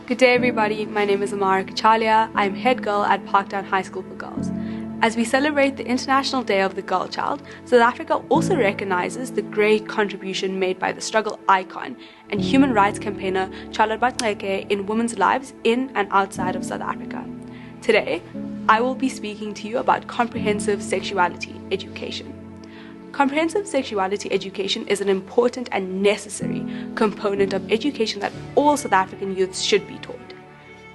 Good day everybody, my name is Amara Kachalia. I'm head girl at Parktown High School for Girls. As we celebrate the International Day of the Girl Child, South Africa also recognizes the great contribution made by the struggle icon and human rights campaigner Charlotte Baxeke in women's lives in and outside of South Africa. Today, I will be speaking to you about comprehensive sexuality education. Comprehensive sexuality education is an important and necessary component of education that all South African youths should be taught.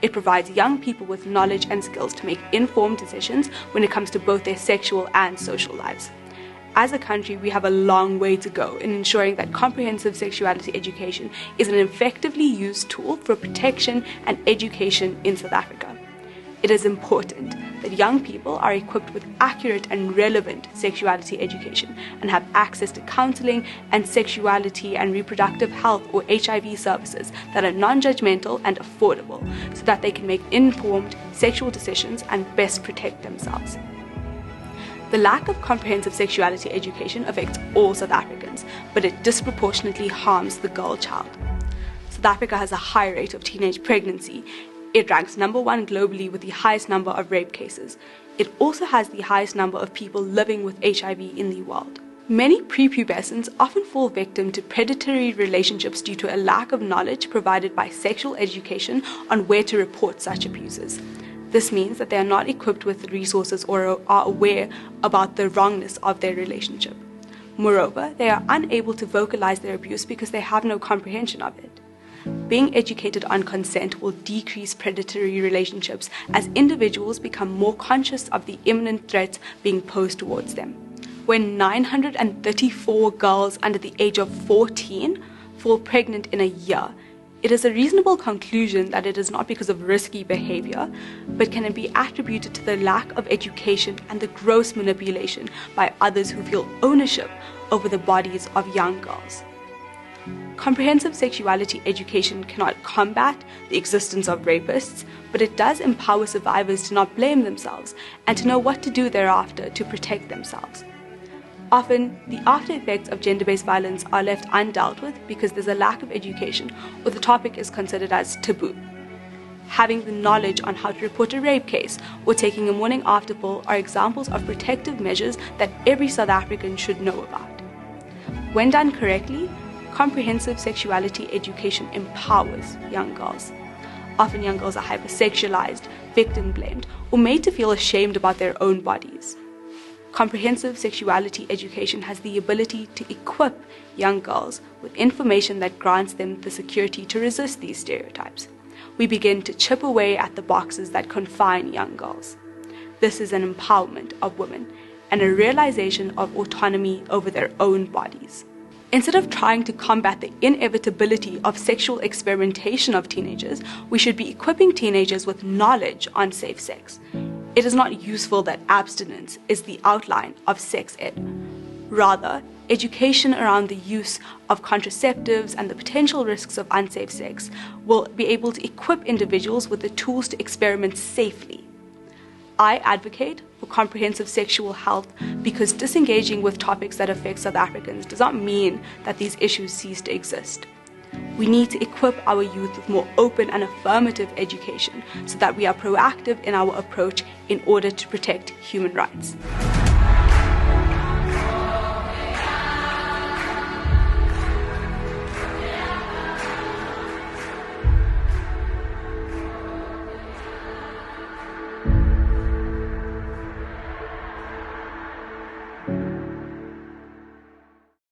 It provides young people with knowledge and skills to make informed decisions when it comes to both their sexual and social lives. As a country, we have a long way to go in ensuring that comprehensive sexuality education is an effectively used tool for protection and education in South Africa. It is important that young people are equipped with accurate and relevant sexuality education and have access to counseling and sexuality and reproductive health or HIV services that are non-judgmental and affordable so that they can make informed sexual decisions and best protect themselves. The lack of comprehensive sexuality education affects all South Africans, but it disproportionately harms the girl child. South Africa has a high rate of teenage pregnancy. It ranks number 1 globally with the highest number of rape cases. It also has the highest number of people living with HIV in the world. Many prepubescents often fall victim to predatory relationships due to a lack of knowledge provided by sexual education on where to report such abuses. This means that they are not equipped with resources or are aware about the wrongness of their relationship. Moreover, they are unable to vocalize their abuse because they have no comprehension of it. Being educated on consent will decrease predatory relationships as individuals become more conscious of the imminent threats being posed towards them. When 934 girls under the age of 14 fall pregnant in a year, it is a reasonable conclusion that it is not because of risky behavior, but can be attributed to the lack of education and the gross manipulation by others who feel ownership over the bodies of young girls. Comprehensive sexuality education cannot combat the existence of rapists, but it does empower survivors to not blame themselves and to know what to do thereafter to protect themselves. Often, the after effects of gender-based violence are left undealt with because there's a lack of education or the topic is considered as taboo. Having the knowledge on how to report a rape case or taking a morning after pill are examples of protective measures that every South African should know about. When done correctly, comprehensive sexuality education empowers young girls. Often young girls are hypersexualized, victim-blamed, or made to feel ashamed about their own bodies. Comprehensive sexuality education has the ability to equip young girls with information that grants them the security to resist these stereotypes. We begin to chip away at the boxes that confine young girls. This is an empowerment of women and a realization of autonomy over their own bodies. Instead of trying to combat the inevitability of sexual experimentation of teenagers, we should be equipping teenagers with knowledge on safe sex. It is not useful that abstinence is the outline of sex ed. Rather, education around the use of contraceptives and the potential risks of unsafe sex will be able to equip individuals with the tools to experiment safely. I advocate for comprehensive sexual health because disengaging with topics that affect South Africans does not mean that these issues cease to exist. We need to equip our youth with more open and affirmative education so that we are proactive in our approach in order to protect human rights.